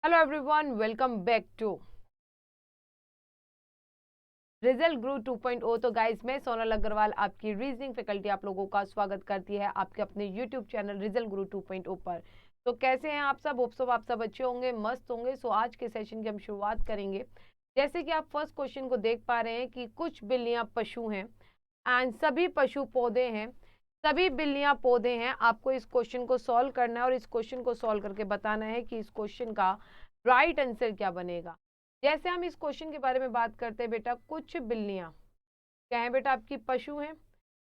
Hello everyone, welcome back to Result Guru 2.0। तो guys, मैं सोनल अग्रवाल आपकी रीजनिंग फैकल्टी आप लोगों का स्वागत करती है आपके अपने यूट्यूब चैनल रिजल्ट गुरु 2.0 पर। तो कैसे हैं आप सब? होप सब आप सब अच्छे होंगे, मस्त होंगे। सो आज के सेशन की हम शुरुआत करेंगे। जैसे कि आप फर्स्ट क्वेश्चन को देख पा रहे हैं कि कुछ बिल्लियां पशु हैं एंड सभी पशु पौधे हैं, सभी बिल्लियां पौधे हैं। आपको इस क्वेश्चन को सॉल्व करना है और इस क्वेश्चन को सॉल्व करके बताना है कि इस क्वेश्चन का राइट आंसर क्या बनेगा। जैसे हम इस क्वेश्चन के बारे में बात करते हैं बेटा, कुछ बिल्लियां क्या है बेटा? आपकी पशु हैं,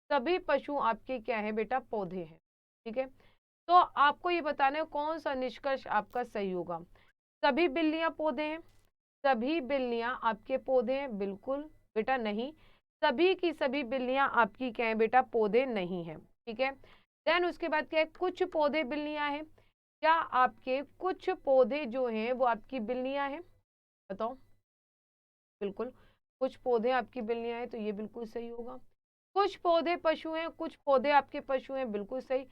सभी पशु आपके क्या है बेटा? पौधे हैं। ठीक है, तो आपको ये बताना है कौन सा निष्कर्ष आपका सही होगा। सभी बिल्लियां पौधे हैं, सभी बिल्लियां आपके पौधे हैं? बिल्कुल बेटा नहीं, सभी की सभी बिल्लियां आपकी क्या है बेटा? पौधे नहीं है। ठीक है, देन उसके बाद क्या है? कुछ पौधे बिल्लियां हैं। क्या आपके कुछ पौधे जो हैं वो आपकी बिल्लियां हैं? बताओ। बिल्कुल, कुछ पौधे आपकी बिल्लियां हैं, तो ये बिल्कुल सही होगा। कुछ पौधे पशु हैं, कुछ पौधे आपके पशु हैं, बिल्कुल सही।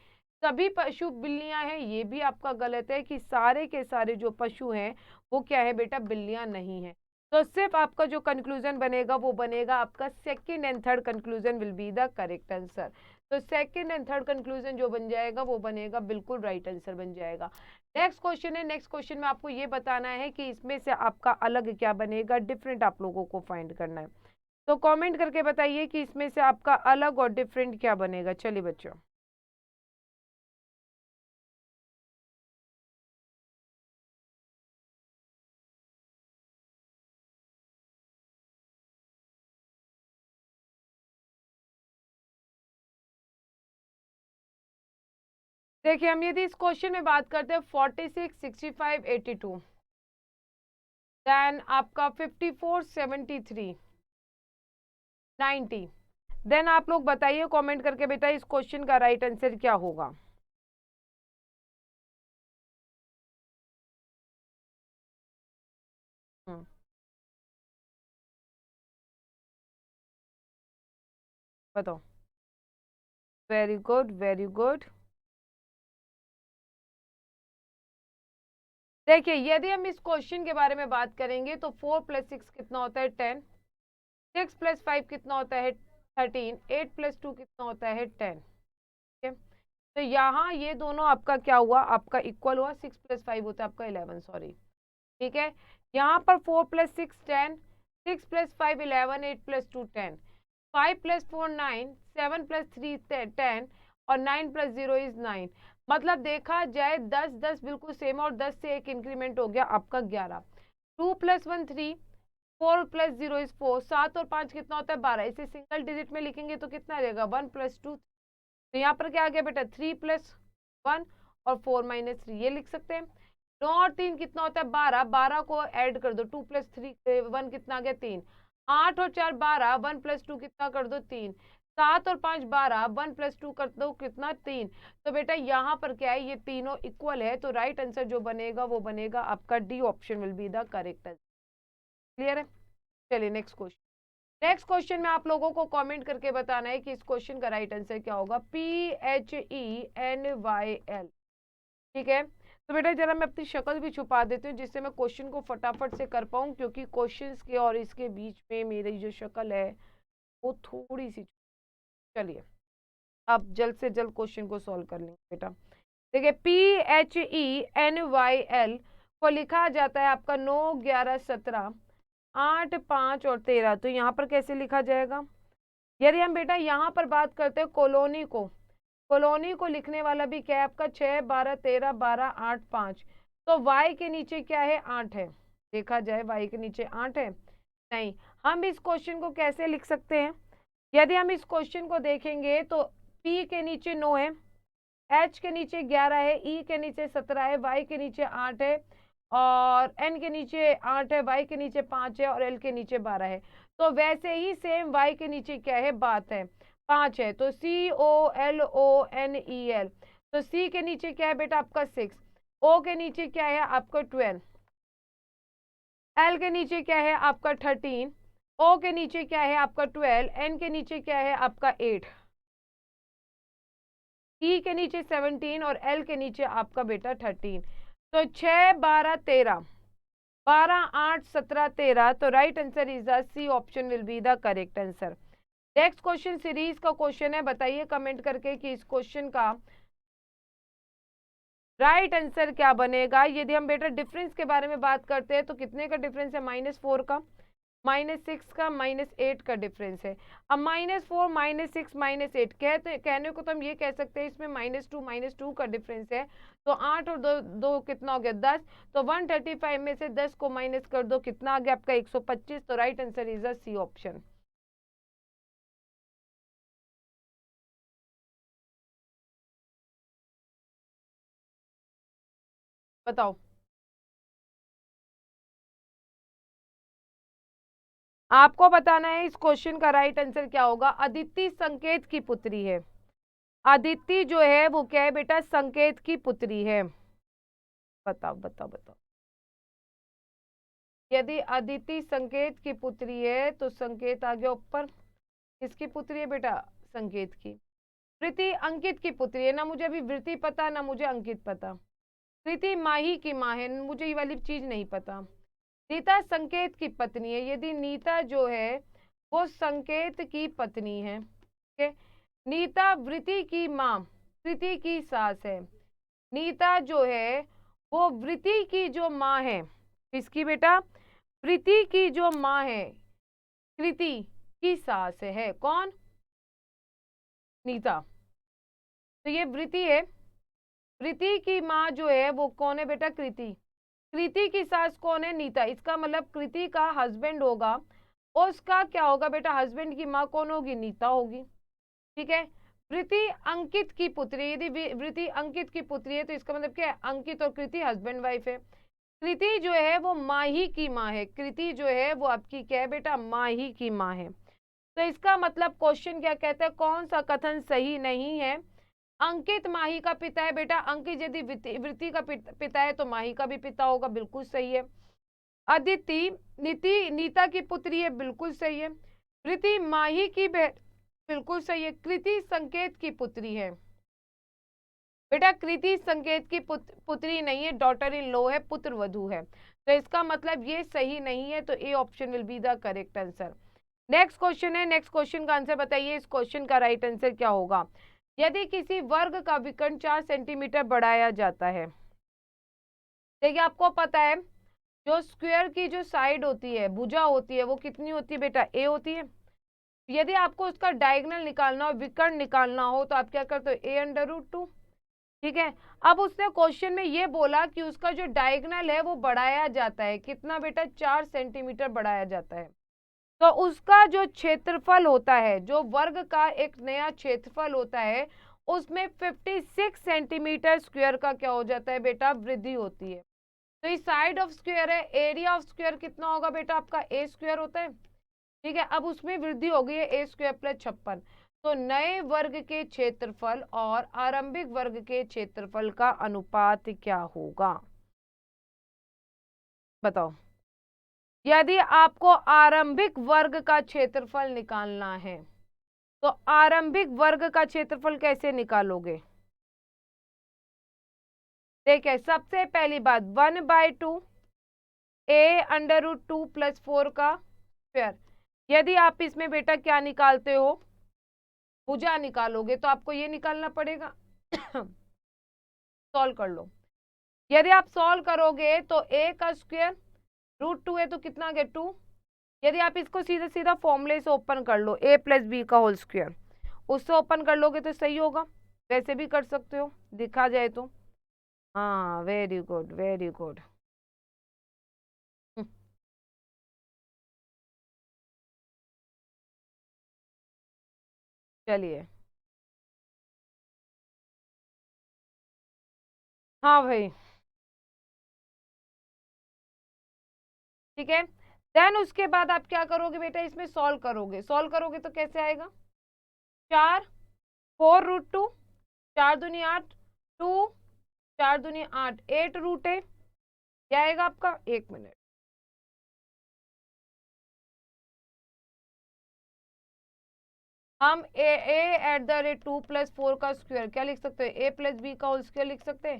सभी पशु बिल्लियां हैं, ये भी आपका गलत है कि सारे के सारे जो पशु हैं वो क्या है बेटा? बिल्लियां नहीं है। तो सिर्फ आपका जो कंक्लूजन बनेगा वो बनेगा आपका second and third conclusion will be the correct answer. तो सेकंड एंड थर्ड कंक्लूजन जो बन जाएगा वो बनेगा बिल्कुल राइट आंसर बन जाएगा। नेक्स्ट क्वेश्चन है। नेक्स्ट क्वेश्चन में आपको ये बताना है कि इसमें से आपका अलग क्या बनेगा, डिफरेंट आप लोगों को फाइंड करना है। तो कमेंट करके बताइए कि इसमें से आपका अलग और डिफरेंट क्या बनेगा। चलिए बच्चों, देखिए हम यदि इस क्वेश्चन में बात करते हैं 46, 65, 82, देन आपका 54, 73, 90, देन आप लोग बताइए कमेंट करके बेटा इस क्वेश्चन का राइट आंसर क्या होगा। बताओ। Very good, very good. देखिए यदि हम इस क्वेश्चन के बारे में बात करेंगे तो 4 + 6 कितना होता है? 10। 6 + 5 कितना होता है? 13। 8 + 2 कितना होता है? 10। ठीक है, तो यहाँ ये दोनों आपका क्या हुआ? आपका इक्वल हुआ। 6 + 5 होता है आपका 11, सॉरी। ठीक है, यहाँ पर 4 + 6 10, 6 + 5 11, 8 + 2 10, 5 + 4 9, 7 + 3 10 और 9 + 0 इज 9। मतलब देखा जाए 10 10 बिल्कुल सेम और 10 से एक इंक्रीमेंट हो गया आपका 11। 2 + 1 3, 4 + 0 इज 4, 7 और 5 कितना होता है? 12। इसे सिंगल डिजिट में लिखेंगे तो कितना रहेगा? 1 + 2। तो यहाँ पर क्या आ गया बेटा? 3 + 1 और 4 - 3, ये लिख सकते हैं। 9 और 3 कितना होता है? 12। 12 को ऐड कर दो, 2 + 3 1 कितना आ गया? 3। 8 और 4 12, 1 + 2 कितना कर दो? 3। 7 और 5 12, 1 + 2 कर दो कितना? 3। तो बेटा यहाँ पर क्या है? ये तीनों इक्वल है, तो राइट आंसर जो बनेगा वो बनेगा आपका D option will be the correct answer. Clear है? चलिए नेक्स्ट क्वेश्चन। नेक्स्ट क्वेश्चन में आप लोगों को कमेंट करके बताना है कि इस क्वेश्चन का राइट आंसर क्या होगा। PHENYL। ठीक है, तो बेटा जरा मैं अपनी शक्ल भी छुपा देती हूँ जिससे मैं क्वेश्चन को फटाफट से कर पाऊँ, क्योंकि क्वेश्चंस के और इसके बीच में मेरी जो शक्ल है वो थोड़ी सी। चलिए अब जल्द से जल्द क्वेश्चन को सॉल्व कर लेंगे बेटा। देखिए PHENYL को लिखा जाता है आपका 9 11 17 8 5 और 13। तो यहाँ पर कैसे लिखा जाएगा? यदि हम बेटा यहाँ पर बात करते हैं कॉलोनी को, कॉलोनी को लिखने वाला भी क्या है आपका? 6 12 13 12 8 5। तो y के नीचे क्या है? 8 है। देखा जाए y के नीचे 8 है? नहीं। हम इस क्वेश्चन को कैसे लिख सकते हैं? यदि हम इस क्वेश्चन को देखेंगे तो p के नीचे 9 है, h के नीचे 11 है, e के नीचे 17 है, y के नीचे 8 है और n के नीचे 8 है, y के नीचे 5 है और l के नीचे 12 है। तो वैसे ही सेम y के नीचे क्या है? बात है, 5 है। तो COLONEL। तो c के नीचे क्या है बेटा? आपका 6। o के नीचे क्या है? आपका 12। l के नीचे क्या है? आपका 13। o के नीचे क्या है? आपका 12। n के नीचे क्या है? आपका 8। E के नीचे 17 और L के नीचे आपका बेटा 13। तो 6 12 13, 12 8 17 13, तो right answer is the C option will be the correct answer. Next question series का क्वेश्चन है, बताइए कमेंट करके कि इस क्वेश्चन का राइट आंसर क्या बनेगा। यदि हम बेटा डिफरेंस के बारे में बात करते हैं तो कितने का डिफरेंस है, -4 का, -6 का, -8 का डिफरेंस है। अब -4 -6 -8 कहने को तो हम ये कह सकते हैं इसमें -2 का डिफरेंस है, तो 8 और 2 कितना हो गया 10, तो 135 में से 10 को माइनस कर दो, कितना आ गया आपका 125, तो right answer is the C option. बताओ, आपको बताना है इस क्वेश्चन का राइट आंसर क्या होगा। अदिति संकेत की पुत्री है, अदिति जो है वो क्या है बेटा, संकेत की पुत्री है। बताओ बताओ बताओ, यदि अदिति संकेत की पुत्री है तो संकेत आ गया ऊपर, किसकी पुत्री है बेटा, संकेत की। प्रीति अंकित की पुत्री है, ना मुझे अभी वृत्ति पता ना मुझे अंकित पता। प्रीति माही की माँ है, मुझे ये वाली चीज नहीं पता। नीता संकेत की पत्नी है, यदि नीता जो है वो संकेत की पत्नी है, ठीक है। नीता वृत्ति की माँ, प्रीति की सास है। नीता जो है वो वृत्ति की जो माँ है, किसकी बेटा, प्रीति की जो माँ है, कृति की सास है। कौन, नीता। तो ये वृत्ति है, वृत्ति की माँ जो है वो कौन है बेटा, कृति। कृति की सास कौन है, नीता। इसका मतलब कृति का हस्बैंड होगा, उसका क्या होगा बेटा, हस्बैंड की माँ कौन होगी, नीता होगी, ठीक है। वृत्ति अंकित की पुत्री, यदि वृत्ति अंकित की पुत्री है तो इसका मतलब क्या है, अंकित और कृति हस्बैंड वाइफ है। कृति जो है वो माही की माँ है, कृति जो है वो आपकी क्या है बेटा, माही की माँ है। तो इसका मतलब क्वेश्चन क्या कहता है, कौन सा कथन सही नहीं है। अंकित माही का पिता है बेटा, अंकित यदि वृत्ति का पिता है तो माही का भी पिता होगा, बिल्कुल सही है। अदिति नीता की पुत्री है, बिल्कुल सही है। वृत्ति माही की बिल्कुल सही है। कृति संकेत की पुत्री है बेटा, कृति संकेत की पुत्री नहीं है, डॉटर इन लॉ है, पुत्र वधु है, तो इसका मतलब ये सही नहीं है, तो A option will be the correct answer. Next question है, नेक्स्ट क्वेश्चन का आंसर बताइए, इस क्वेश्चन का राइट आंसर क्या होगा। यदि किसी वर्ग का विकर्ण 4 सेंटीमीटर बढ़ाया जाता है, देखिए आपको पता है जो स्क्वायर की जो साइड होती है, भुजा होती है, वो कितनी होती है बेटा, ए होती है। यदि आपको उसका डायगोनल निकालना हो, विकर्ण निकालना हो, तो आप क्या करते हो, a/√2, ठीक है। अब उसने क्वेश्चन में ये बोला कि उसका जो डायगोनल है वो बढ़ाया जाता है, कितना बेटा, 4 सेंटीमीटर बढ़ाया जाता है। तो उसका जो क्षेत्रफल होता है, जो वर्ग का एक नया क्षेत्रफल होता है, उसमें 56 सेंटीमीटर स्क्वायर का क्या हो जाता है बेटा, वृद्धि होती है। तो इस साइड ऑफ स्क्वायर है, एरिया ऑफ स्क्वायर कितना होगा बेटा आपका, a स्क्वायर होता है, ठीक है। अब उसमें वृद्धि हो गई है a स्क्वायर प्लस 56, तो नए वर्ग के क्षेत्रफल और आरंभिक वर्ग के क्षेत्रफल का अनुपात क्या होगा, बताओ। यदि आपको आरंभिक वर्ग का क्षेत्रफल निकालना है तो आरंभिक वर्ग का क्षेत्रफल कैसे निकालोगे। देखिए सबसे पहली बात 1/2 a/√2 + 4 का स्क्वायर। यदि आप इसमें बेटा क्या निकालते हो, भुजा निकालोगे, तो आपको ये निकालना पड़ेगा सॉल्व कर लो। यदि आप सॉल्व करोगे तो a का स्क्वायर √2 है तो कितना आ गया 2। यदि आप इसको सीधा सीधा फॉर्मूले से ओपन कर लो, a + b का होल स्क्वायर, उससे ओपन कर लोगे तो सही होगा। वैसे भी कर सकते हो, दिखा जाए तो। हाँ वेरी गुड वेरी गुड। चलिए, हाँ भाई, ठीक है। देन उसके बाद आप क्या करोगे बेटा, इसमें सॉल्व करोगे, सॉल्व करोगे तो कैसे आएगा, 4 4√2, 4 दूनी 8, 2 4 दूनी 8, 8 क्या आएगा आपका, 1 मिनट। हम a @ 2 + 4 का स्क्वायर क्या लिख सकते हैं, a + b का होल स्क्वायर लिख सकते हैं।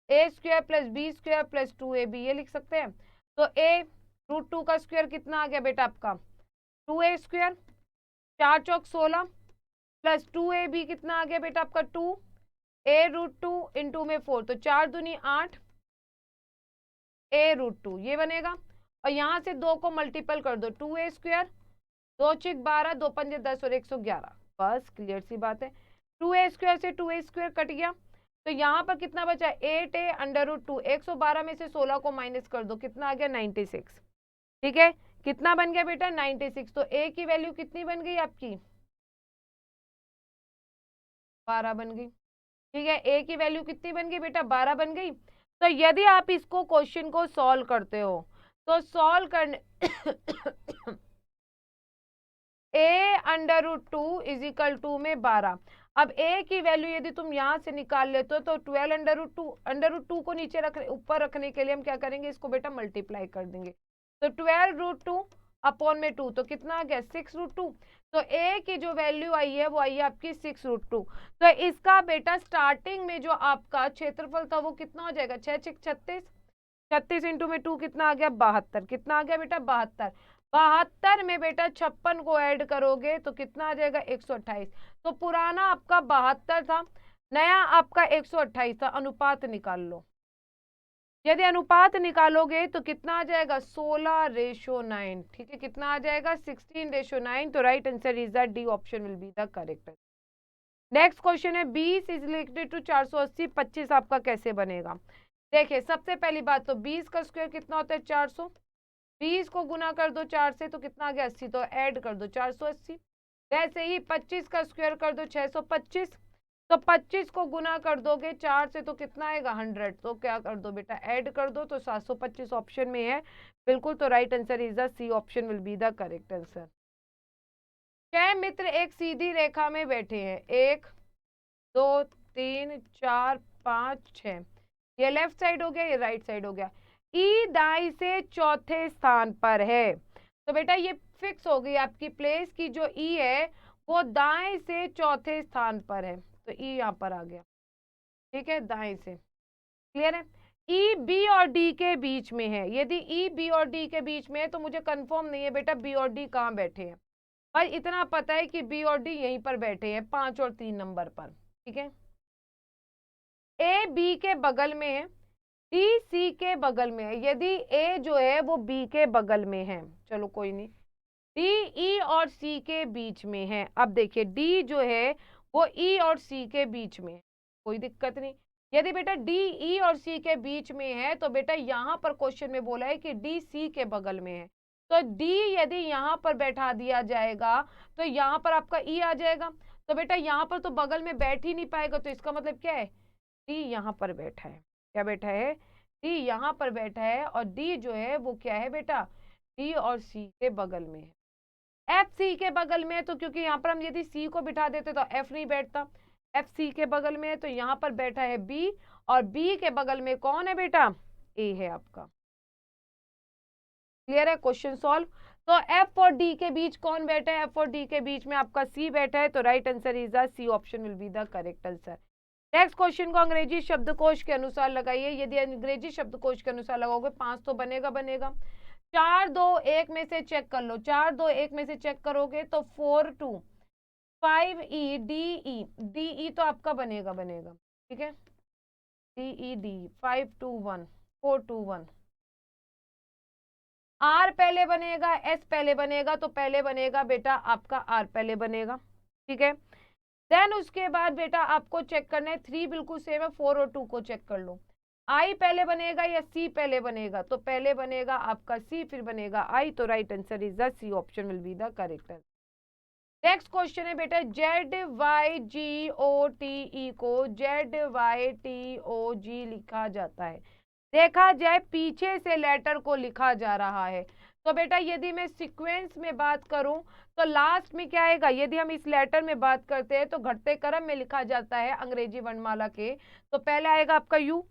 A square plus B square plus 2ab, ये लिख सकते हैं। तो ए √2 का स्क्वायर कितना आ गया बेटा आपका 2a स्क्वायर, 4 चौक 16 प्लस 2ab कितना आ गया बेटा आपका 2, a√2 इंटू में 4, तो 4 दूनी 8 a√2 ये बनेगा। और यहाँ से 2 को मल्टीपल कर दो, 2a स्क्वायर 2 चिक 12 2 पंजे 10 और 111, बस क्लियर सी बात है। 2a स्क्वायर से 2a स्क्वायर कट गया, तो यहाँ पर कितना बचा 8a √2, 112 में से 16 को माइनस कर दो, कितना आ गया 96। ठीक है, कितना बन गया बेटा 96। तो a की वैल्यू कितनी बन गई आपकी 12 बन गई। ठीक है, a की वैल्यू कितनी बन गई बेटा 12 बन गई। तो यदि आप इसको क्वेश्चन को सॉल्व करते हो तो सॉल्व करने a√2 इज इक्वल टू में 12। अब a की वैल्यू यदि तुम यहां से निकाल लेते हो तो 12√2 को नीचे ऊपर रखने के लिए हम क्या करेंगे, इसको बेटा मल्टीप्लाई कर देंगे। तो 12√2 अपॉन में 2, तो कितना आ गया 6√2। तो a की जो वैल्यू आई है वो आई है आपकी 6√2। तो इसका बेटा स्टार्टिंग में जो आपका क्षेत्रफल था वो कितना हो जाएगा 6 6 36, 36 इंटू में 2 कितना आ गया 72, कितना आ गया बेटा 72। 72 में बेटा 56 को ऐड करोगे तो कितना आ जाएगा 128। तो पुराना आपका 72 था, नया आपका 128 था। अनुपात निकाल लो, यदि अनुपात निकालोगे तो कितना आ जाएगा 16:9। ठीक है, कितना आ जाएगा 16:9। तो right answer is the D option will be the correct. Next question है 20 इज रिलेटेड टू 480, 25 आपका कैसे बनेगा। देखिए सबसे पहली बात तो 20 का स्क्वायर कितना होता है 400, 20 को गुना कर दो 4 से तो कितना आ गया 80, तो ऐड कर दो 480। वैसे ही 25 का स्क्वायर कर दो 625, तो 25 को गुना कर दोगे 4 से तो कितना आएगा 100, तो क्या कर दो बेटा ऐड कर दो, तो 725 ऑप्शन में है बिल्कुल। तो right answer is the C option will be the correct answer. 6 मित्र एक सीधी रेखा में बैठे हैं, 1 2 3 4 5 6, ये लेफ्ट साइड हो गया, ये राइट साइड हो गया। ई दाई से चौथे स्थान पर है, तो बेटा ये फिक्स हो गई आपकी प्लेस की, जो ई है वो दाएं से चौथे स्थान पर है, तो ई यहाँ पर आ गया। ठीक है, दाएं से, क्लियर है। ई बी और डी के बीच में है, यदि ई बी और डी के बीच में है तो मुझे कंफर्म नहीं है बेटा बी और डी कहाँ बैठे हैं, पर इतना पता है कि बी और डी यहीं पर बैठे हैं 5 और 3 नंबर पर। ठीक है, ए बी के बगल में है, डी सी के बगल में है। यदि ए जो है वो बी के बगल में है, चलो कोई नहीं, डी ई और सी के बीच में है। अब देखिए डी जो है वो ई और सी के बीच में है, कोई दिक्कत नहीं। यदि बेटा डी ई और सी के बीच में है तो बेटा यहाँ पर क्वेश्चन में बोला है कि डी सी के बगल में है, तो डी यदि यहाँ पर बैठा दिया जाएगा तो यहाँ पर आपका ई आ जाएगा, तो बेटा यहाँ पर तो बगल में बैठ ही नहीं पाएगा, तो इसका मतलब क्या है डी यहाँ पर बैठा है। क्या बैठा है, डी यहाँ पर बैठा है, और डी जो है वो क्या है बेटा डी और सी के बगल में है। एफ सी के बगल में है, तो क्योंकि यहाँ पर हम यदि सी को बिठा देते तो एफ नहीं बैठता, एफ सी के बगल में है तो यहाँ पर बैठा है बी, और बी के बगल में कौन है बेटा ए है आपका। क्लियर है, क्वेश्चन सॉल्व। तो एफ और डी के बीच कौन बैठा है, एफ और डी के बीच में आपका सी बैठा है, तो right answer is the C option will be the correct answer. Next question को अंग्रेजी शब्दकोश के अनुसार लगाइए। यदि अंग्रेजी शब्दकोश के अनुसार लगाओगे 5 तो बनेगा 4 2 1 में से चेक कर लो, 4 2 1 में से चेक करोगे तो 4 2 5 E D E, D E तो आपका बनेगा। ठीक है, डी ई डी 5 2 1 4 2 1, आर पहले बनेगा एस पहले बनेगा, तो पहले बनेगा बेटा आपका आर पहले बनेगा। ठीक है, देन उसके बाद बेटा आपको चेक करना है 3 बिल्कुल सेम है, 4 और 2 को चेक कर लो। आई पहले बनेगा या सी पहले बनेगा, तो पहले बनेगा आपका सी फिर बनेगा आई, तो right answer is the C option will be the correct answer. Next question है बेटा ZYGOTE को ZYTOG लिखा जाता है। देखा जाए पीछे से लेटर को लिखा जा रहा है, तो बेटा यदि मैं सीक्वेंस में बात करूं तो लास्ट में क्या आएगा, यदि हम इस लेटर में बात करते हैं तो घटते क्रम में लिखा जाता है अंग्रेजी वर्णमाला के, तो पहले आएगा आपका यू,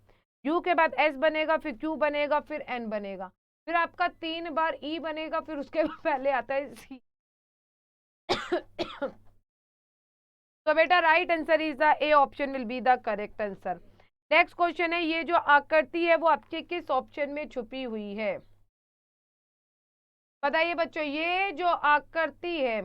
यू के बाद एस बनेगा, फिर क्यू बनेगा, फिर एन बनेगा, फिर आपका 3 बार ई बनेगा, फिर उसके पहले आता है सी। तो बेटा right answer is the A option will be the correct answer. Next question है, ये जो आकृति है वो आपके किस ऑप्शन में छुपी हुई है? बताइए बच्चों, ये जो आकृति है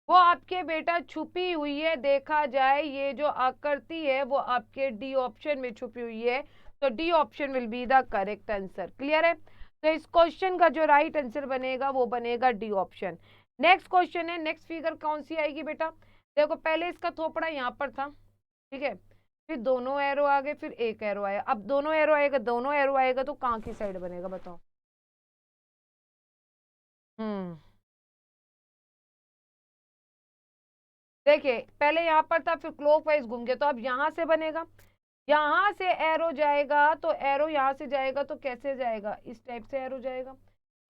वो आपके बेटा छुपी हुई है, देखा जाए ये जो आकृति है वो आपके डी ऑप्शन में छुपी हुई है, तो D option will be the correct answer. Clear है? तो इस क्वेश्चन का जो राइट आंसर बनेगा वो बनेगा डी ऑप्शन। नेक्स्ट क्वेश्चन है, नेक्स्ट फिगर कौन सी आएगी बेटा? देखो पहले इसका थोपड़ा यहाँ पर था, ठीक है, फिर दोनों एरो आ गए, फिर एक एरो आया। अब दोनों एरो आएगा, दोनों एरो आएगा तो कहाँ की साइड बनेगा बताओ? हम्म, देखिए पहले यहाँ पर था, फिर क्लॉकवाइज घूम गया, तो अब यहाँ से बनेगा। यहाँ से एरो जाएगा तो एरो यहाँ से जाएगा तो कैसे जाएगा? इस टाइप से एरो जाएगा।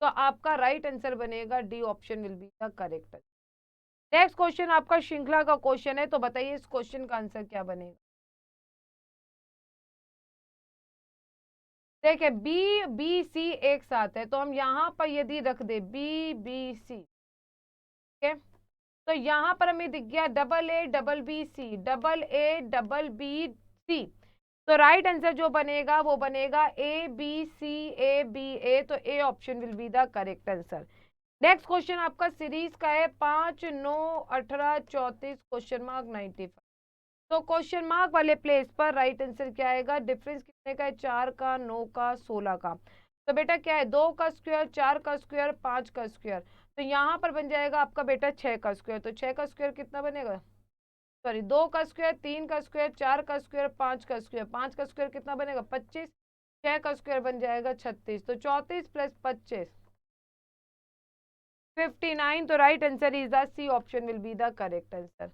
तो आपका राइट आंसर बनेगा D option will be the correct. Next question आपका श्रृंखला का क्वेश्चन है, तो बताइए इस क्वेश्चन का आंसर क्या बनेगा? देखिए बी बी सी एक साथ है, तो हम यहाँ पर यदि रख दे बी बी सी, ठीक है, तो यहाँ पर हमें दिख गया double A double B C, double A double B C. तो राइट आंसर जो बनेगा वो बनेगा A B C A B ए, तो A option will be the correct answer. Next question आपका सीरीज का है 5, 9, 18, 34 क्वेश्चन मार्क 95। तो क्वेश्चन मार्क वाले प्लेस पर राइट आंसर क्या आएगा? डिफरेंस कितने का है? 4 का, 9 का, 16 का। तो बेटा क्या है? 2 का स्क्वायर, 4 का स्क्वायर, 5 का स्क्वायर। तो यहाँ पर बन जाएगा आपका बेटा 6 का स्क्वायर। तो 6 का स्क्वायर कितना बनेगा? सॉरी, 2 का स्क्वायर, 3 का स्क्वायर, 4 का स्क्वायर, 5 का स्क्वायर। 5 का स्क्वायर कितना बनेगा? 25। 6 का स्क्वायर बन जाएगा 36। तो 34 प्लस 25 59। तो right answer is the C option will be the correct answer.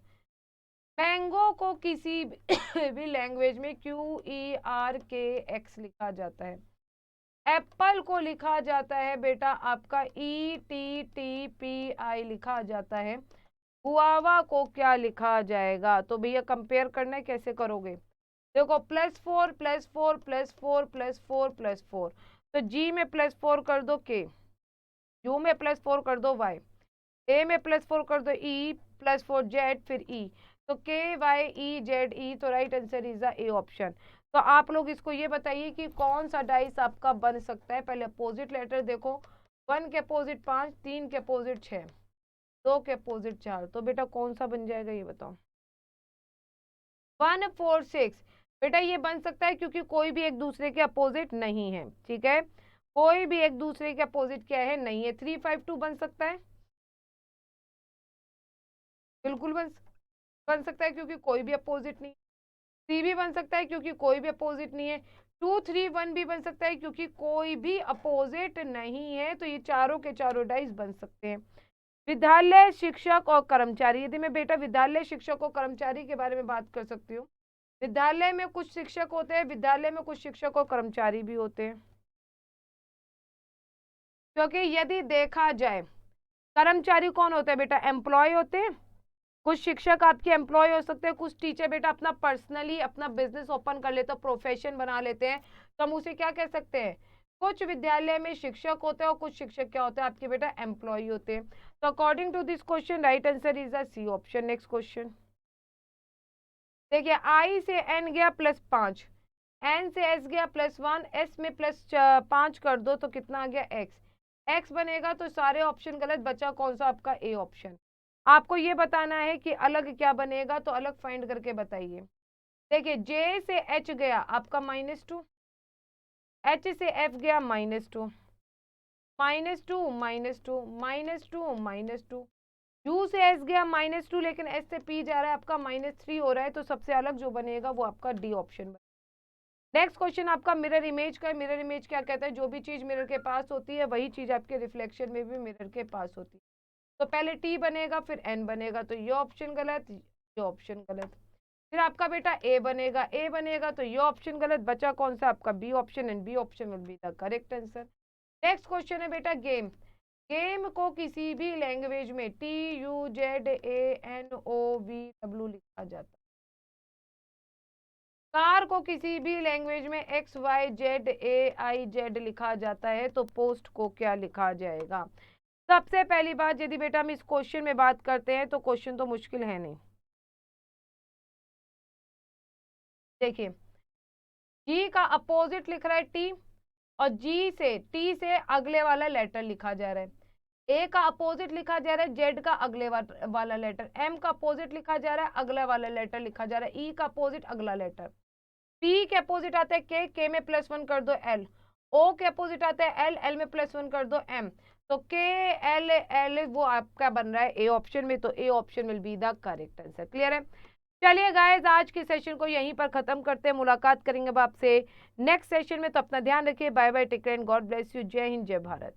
Mango को किसी भी लैंग्वेज में QERKX लिखा जाता है। एप्पल को लिखा जाता है बेटा आपका ETTPI लिखा जाता है। गुआवा को क्या लिखा जाएगा? तो भैया कंपेयर करना है, कैसे करोगे? देखो +4 +4 +4 +4 +4, तो जी में +4 कर दो के, यू में +4 कर दो वाई, ए में +4 कर दो ई, +4 जेड, फिर ई। तो KYEZE, तो right answer is the A option. तो आप लोग इसको ये बताइए कि कौन सा डाइस आपका बन सकता है। पहले अपोजिट लेटर देखो, 1 के अपोजिट 5, 3 के अपोजिट 6, 2 के अपोजिट 4, तो बेटा कौन सा बन जाएगा ये बताओ? 1 4 6 बेटा ये बन सकता है क्योंकि कोई भी एक दूसरे के अपोजिट नहीं है, ठीक है, कोई भी एक दूसरे के अपोजिट क्या है? नहीं है। 3 5 2 बन सकता है, बिल्कुल बन सकता है क्योंकि कोई भी अपोजिट नहीं। सी भी बन सकता है क्योंकि कोई भी अपोजिट नहीं है। 2 3 1 भी बन सकता है क्योंकि कोई भी अपोजिट नहीं है। तो ये चारों के चारों डाइस बन सकते हैं। विद्यालय शिक्षक और कर्मचारी, यदि मैं बेटा विद्यालय शिक्षक और कर्मचारी के बारे में बात कर सकती हूँ। विद्यालय में कुछ शिक्षक होते हैं, विद्यालय में कुछ शिक्षक और कर्मचारी भी होते हैं। क्योंकि यदि देखा जाए, कर्मचारी कौन होता है बेटा? एम्प्लॉय होते हैं। कुछ शिक्षक आपके एम्प्लॉय हो सकते हैं, कुछ टीचर बेटा अपना पर्सनली अपना बिजनेस ओपन कर लेते हैं, प्रोफेशन बना लेते हैं, तो हम उसे क्या कह सकते हैं? कुछ विद्यालय में शिक्षक होते हैं और कुछ शिक्षक क्या होते हैं आपके बेटा? एम्प्लॉय होते हैं। तो according to this question right answer is the C option. Next question देखिए, आई से एन गया +5, एन से एस गया +1, एस में +5 कर दो तो कितना आ गया? एक्स। एक्स बनेगा तो सारे ऑप्शन गलत, बचा कौन सा? आपका ए ऑप्शन। आपको ये बताना है कि अलग क्या बनेगा, तो अलग फाइंड करके बताइए। देखिए जे से एच गया आपका -2, एच से एफ गया -2, -2 -2 -2 -2, यू से एस गया -2, लेकिन एस से पी जा रहा है आपका -3 हो रहा है, तो सबसे अलग जो बनेगा वो आपका डी ऑप्शन। नेक्स्ट क्वेश्चन आपका मिरर इमेज का है। मिरर इमेज क्या कहता है? जो भी चीज मिरर के पास होती है वही चीज आपके रिफ्लेक्शन में भी मिरर के पास होती है। तो पहले टी बनेगा फिर एन बनेगा, तो ये ऑप्शन गलत, ये ऑप्शन गलत। फिर आपका बेटा ए बनेगा, ए बनेगा तो ये ऑप्शन गलत, बचा कौन सा? आपका B option, and B option will be the correct answer. Next question है बेटा गेम। गेम को किसी भी लैंग्वेज में TUZANOVW लिखा जाता है। कार को किसी भी लैंग्वेज में XYZAIZ लिखा जाता है, तो पोस्ट को क्या लिखा जाएगा? सबसे पहली बात, यदि बेटा हम इस क्वेश्चन में बात करते हैं तो क्वेश्चन तो मुश्किल है नहीं, देखिए जी का अपोजिट लिख रहा है टी, और जी से टी से अगले वाला लेटर लिखा जा रहा है। ए का अपोजिट लिखा जा रहा है जेड का अगले वाला लेटर, एम का अपोजिट लिखा जा रहा है अगला वाला लेटर लिखा जा रहा है, ई का अपोजिट अगला लेटर, पी के अपोजिट आता है के में +1 कर दो एल, ओ के अपोजिट आता है एल में +1 कर दो एम, तो के एल वो आपका बन रहा है ए ऑप्शन में, तो A option will be the correct answer. Clear है? चलिए गाइस आज के सेशन को यहीं पर खत्म करते हैं, मुलाकात करेंगे अब आपसे नेक्स्ट सेशन में, तो अपना ध्यान रखिए, bye bye, take care and God bless you, Jai Hind जय भारत।